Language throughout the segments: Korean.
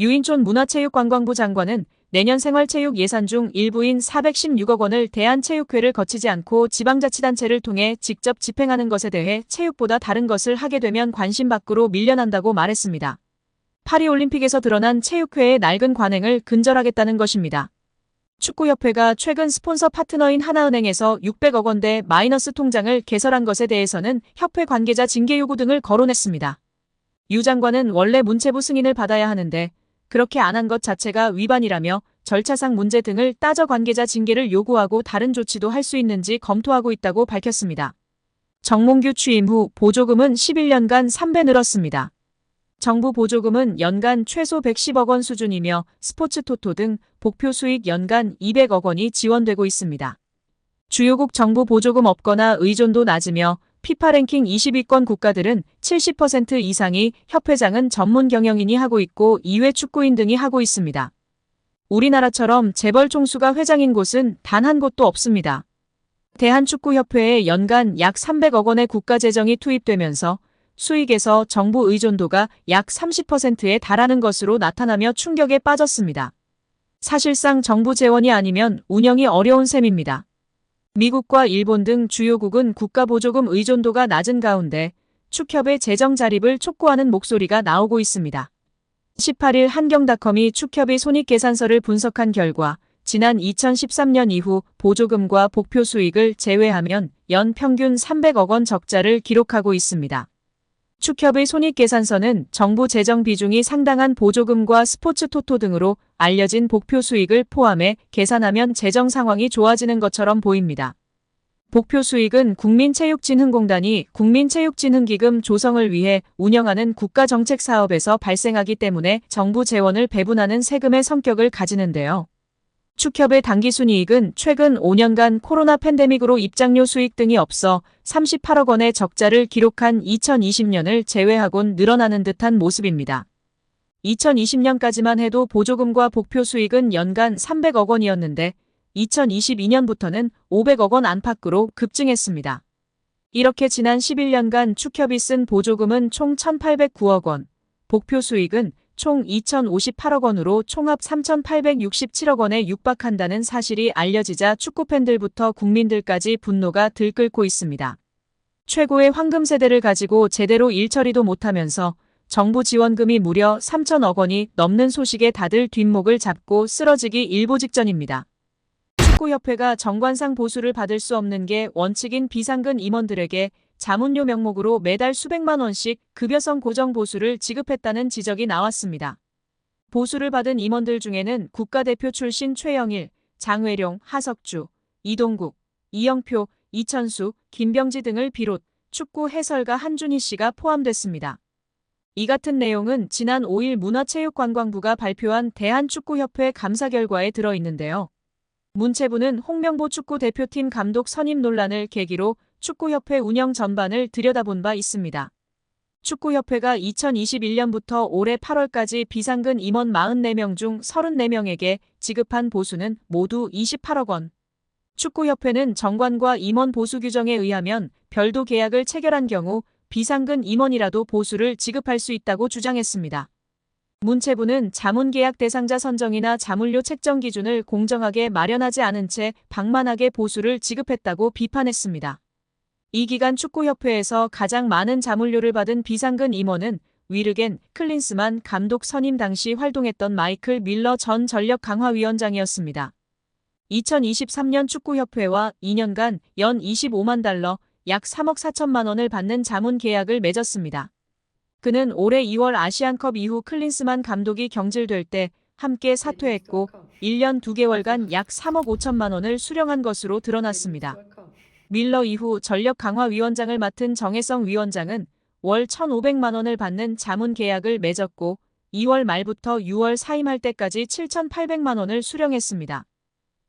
유인촌 문화체육관광부 장관은 내년 생활체육 예산 중 일부인 416억 원을 대한체육회를 거치지 않고 지방자치단체를 통해 직접 집행하는 것에 대해 체육보다 다른 것을 하게 되면 관심 밖으로 밀려난다고 말했습니다. 파리올림픽에서 드러난 체육회의 낡은 관행을 근절하겠다는 것입니다. 축구협회가 최근 스폰서 파트너인 하나은행에서 600억 원대 마이너스 통장을 개설한 것에 대해서는 협회 관계자 징계 요구 등을 거론했습니다. 유 장관은 원래 문체부 승인을 받아야 하는데 그렇게 안 한 것 자체가 위반이라며 절차상 문제 등을 따져 관계자 징계를 요구하고 다른 조치도 할 수 있는지 검토하고 있다고 밝혔습니다. 정몽규 취임 후 보조금은 11년간 3배 늘었습니다. 정부 보조금은 연간 최소 110억 원 수준이며 스포츠 토토 등 복표 수익 연간 200억 원이 지원되고 있습니다. 주요국 정부 보조금 없거나 의존도 낮으며 피파 랭킹 20위권 국가들은 70% 이상이 협회장은 전문 경영인이 하고 있고 이외 축구인 등이 하고 있습니다. 우리나라처럼 재벌 총수가 회장인 곳은 단 한 곳도 없습니다. 대한축구협회에 연간 약 300억 원의 국가재정이 투입되면서 수익에서 정부 의존도가 약 30%에 달하는 것으로 나타나며 충격에 빠졌습니다. 사실상 정부 재원이 아니면 운영이 어려운 셈입니다. 미국과 일본 등 주요국은 국가보조금 의존도가 낮은 가운데 축협의 재정 자립을 촉구하는 목소리가 나오고 있습니다. 18일 한경닷컴이 축협의 손익계산서를 분석한 결과 지난 2013년 이후 보조금과 복표 수익을 제외하면 연 평균 300억 원 적자를 기록하고 있습니다. 축협의 손익계산서는 정부 재정 비중이 상당한 보조금과 스포츠 토토 등으로 알려진 복표 수익을 포함해 계산하면 재정 상황이 좋아지는 것처럼 보입니다. 복표 수익은 국민체육진흥공단이 국민체육진흥기금 조성을 위해 운영하는 국가정책 사업에서 발생하기 때문에 정부 재원을 배분하는 세금의 성격을 가지는데요. 축협의 당기순이익은 최근 5년간 코로나 팬데믹으로 입장료 수익 등이 없어 38억 원의 적자를 기록한 2020년을 제외하곤 늘어나는 듯한 모습입니다. 2020년까지만 해도 보조금과 복표 수익은 연간 300억 원이었는데 2022년부터는 500억 원 안팎으로 급증했습니다. 이렇게 지난 11년간 축협이 쓴 보조금은 총 1,809억 원, 복표 수익은 총 2,058억 원으로 총합 3,867억 원에 육박한다는 사실이 알려지자 축구팬들부터 국민들까지 분노가 들끓고 있습니다. 최고의 황금 세대를 가지고 제대로 일처리도 못하면서 정부 지원금이 무려 3,000억 원이 넘는 소식에 다들 뒷목을 잡고 쓰러지기 일보 직전입니다. 축구협회가 정관상 보수를 받을 수 없는 게 원칙인 비상근 임원들에게 자문료 명목으로 매달 수백만 원씩 급여성 고정 보수를 지급했다는 지적이 나왔습니다. 보수를 받은 임원들 중에는 국가대표 출신 최영일, 장회룡, 하석주, 이동국, 이영표, 이천수, 김병지 등을 비롯 축구 해설가 한준희 씨가 포함됐습니다. 이 같은 내용은 지난 5일 문화체육관광부가 발표한 대한축구협회 감사 결과에 들어있는데요. 문체부는 홍명보 축구대표팀 감독 선임 논란을 계기로 축구협회 운영 전반을 들여다본 바 있습니다. 축구협회가 2021년부터 올해 8월까지 비상근 임원 44명 중 34명에게 지급한 보수는 모두 28억 원. 축구협회는 정관과 임원 보수 규정에 의하면 별도 계약을 체결한 경우 비상근 임원이라도 보수를 지급할 수 있다고 주장했습니다. 문체부는 자문계약 대상자 선정이나 자문료 책정 기준을 공정하게 마련하지 않은 채 방만하게 보수를 지급했다고 비판했습니다. 이 기간 축구협회에서 가장 많은 자문료를 받은 비상근 임원은 위르겐 클린스만 감독 선임 당시 활동했던 마이클 밀러 전 전력강화위원장이었습니다. 2023년 축구협회와 2년간 연 25만 달러, 약 3억 4천만 원을 받는 자문 계약을 맺었습니다. 그는 올해 2월 아시안컵 이후 클린스만 감독이 경질될 때 함께 사퇴했고 1년 2개월간 약 3억 5천만 원을 수령한 것으로 드러났습니다. 밀러 이후 전력강화위원장을 맡은 정혜성 위원장은 월 1,500만 원을 받는 자문 계약을 맺었고 2월 말부터 6월 사임할 때까지 7,800만 원을 수령했습니다.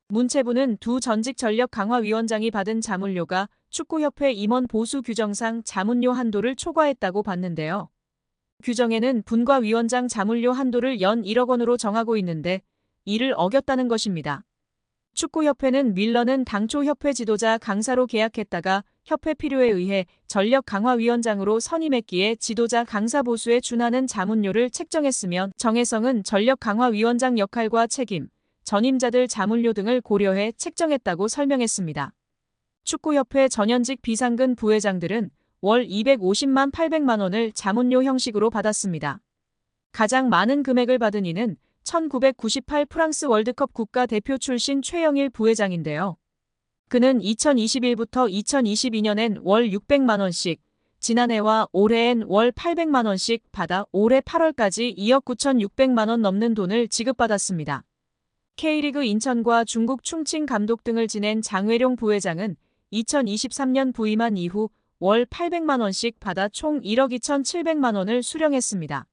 문체부는 두 전직 전력강화위원장이 받은 자문료가 축구협회 임원 보수 규정상 자문료 한도를 초과했다고 봤는데요. 규정에는 분과위원장 자문료 한도를 연 1억 원으로 정하고 있는데 이를 어겼다는 것입니다. 축구협회는 밀러는 당초 협회 지도자 강사로 계약했다가 협회 필요에 의해 전력 강화위원장으로 선임했기에 지도자 강사 보수에 준하는 자문료를 책정했으며 정혜성은 전력 강화위원장 역할과 책임, 전임자들 자문료 등을 고려해 책정했다고 설명했습니다. 축구협회 전현직 비상근 부회장들은 월 250만 800만 원을 자문료 형식으로 받았습니다. 가장 많은 금액을 받은 이는 1998 프랑스 월드컵 국가대표 출신 최영일 부회장인데요. 그는 2021부터 2022년엔 월 600만 원씩, 지난해와 올해엔 월 800만 원씩 받아 올해 8월까지 2억 9,600만 원 넘는 돈을 지급받았습니다. K리그 인천과 중국 충칭 감독 등을 지낸 장회룡 부회장은 2023년 부임한 이후 월 800만 원씩 받아 총 1억 2,700만 원을 수령했습니다.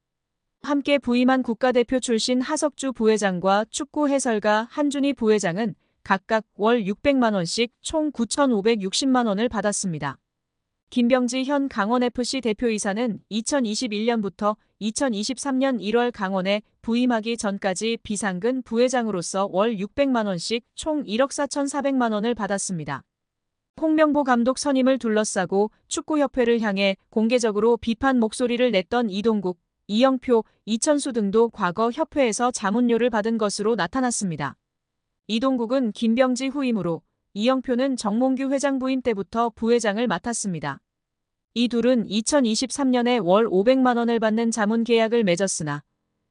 함께 부임한 국가대표 출신 하석주 부회장과 축구 해설가 한준희 부회장은 각각 월 600만 원씩 총 9,560만 원을 받았습니다. 김병지 현 강원FC 대표이사는 2021년부터 2023년 1월 강원에 부임하기 전까지 비상근 부회장으로서 월 600만 원씩 총 1억 4,400만 원을 받았습니다. 홍명보 감독 선임을 둘러싸고 축구협회를 향해 공개적으로 비판 목소리를 냈던 이동국, 이영표, 이천수 등도 과거 협회에서 자문료를 받은 것으로 나타났습니다. 이동국은 김병지 후임으로, 이영표는 정몽규 회장 부임 때부터 부회장을 맡았습니다. 이 둘은 2023년에 월 500만 원을 받는 자문 계약을 맺었으나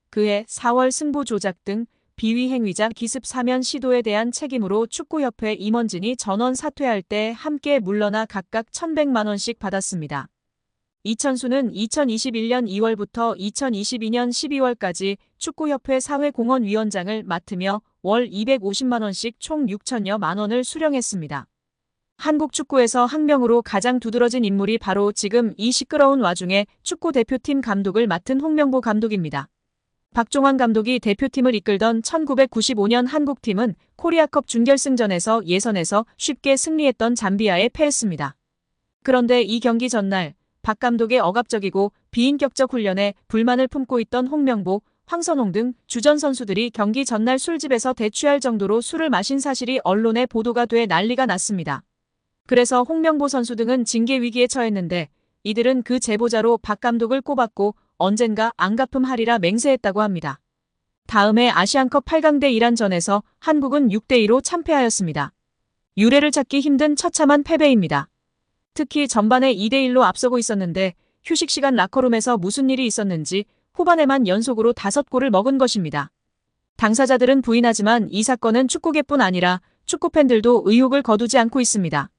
그해 4월 승부 조작 등 비위 행위자 기습 사면 시도에 대한 책임으로 축구협회 임원진이 전원 사퇴할 때 함께 물러나 각각 1,100만 원씩 받았습니다. 이천수는 2021년 2월부터 2022년 12월까지 축구협회 사회공헌위원장을 맡으며 월 250만 원씩 총 6천여만 원을 수령했습니다. 한국 축구에서 학명으로 가장 두드러진 인물이 바로 지금 이 시끄러운 와중에 축구 대표팀 감독을 맡은 홍명보 감독입니다. 박종환 감독이 대표팀을 이끌던 1995년 한국팀은 코리아컵 준결승전에서 예선에서 쉽게 승리했던 잠비아에 패했습니다. 그런데 이 경기 전날 박 감독의 억압적이고 비인격적 훈련에 불만을 품고 있던 홍명보, 황선홍 등 주전 선수들이 경기 전날 술집에서 대취할 정도로 술을 마신 사실이 언론에 보도가 돼 난리가 났습니다. 그래서 홍명보 선수 등은 징계 위기에 처했는데 이들은 그 제보자로 박 감독을 꼽았고 언젠가 안갚음하리라 맹세했다고 합니다. 다음해 아시안컵 8강대 이란전에서 한국은 6대2로 참패하였습니다. 유례를 찾기 힘든 처참한 패배입니다. 특히 전반에 2대1로 앞서고 있었는데 휴식 시간 라커룸에서 무슨 일이 있었는지 후반에만 연속으로 5골을 먹은 것입니다. 당사자들은 부인하지만 이 사건은 축구계뿐 아니라 축구팬들도 의혹을 거두지 않고 있습니다.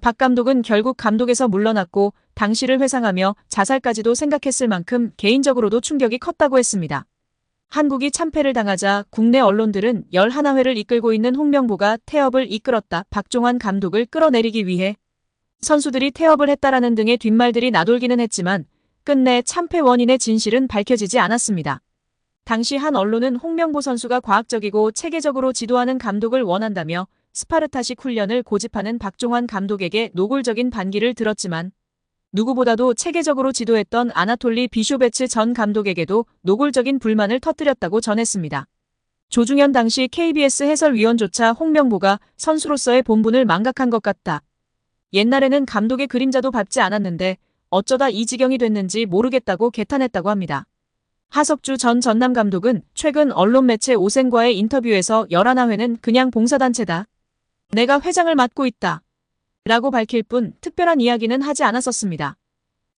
박 감독은 결국 감독에서 물러났고 당시를 회상하며 자살까지도 생각했을 만큼 개인적으로도 충격이 컸다고 했습니다. 한국이 참패를 당하자 국내 언론들은 11회를 이끌고 있는 홍명보가 태업을 이끌었다. 박종환 감독을 끌어내리기 위해 선수들이 태업을 했다라는 등의 뒷말들이 나돌기는 했지만 끝내 참패 원인의 진실은 밝혀지지 않았습니다. 당시 한 언론은 홍명보 선수가 과학적이고 체계적으로 지도하는 감독을 원한다며 스파르타식 훈련을 고집하는 박종환 감독에게 노골적인 반기를 들었지만 누구보다도 체계적으로 지도했던 아나톨리 비쇼베츠 전 감독에게도 노골적인 불만을 터뜨렸다고 전했습니다. 조중현 당시 KBS 해설위원조차 홍명보가 선수로서의 본분을 망각한 것 같다. 옛날에는 감독의 그림자도 밟지 않았는데 어쩌다 이 지경이 됐는지 모르겠다고 개탄했다고 합니다. 하석주 전 전남 감독은 최근 언론 매체 오센과의 인터뷰에서 11회는 그냥 봉사단체다. 내가 회장을 맡고 있다. 라고 밝힐 뿐 특별한 이야기는 하지 않았었습니다.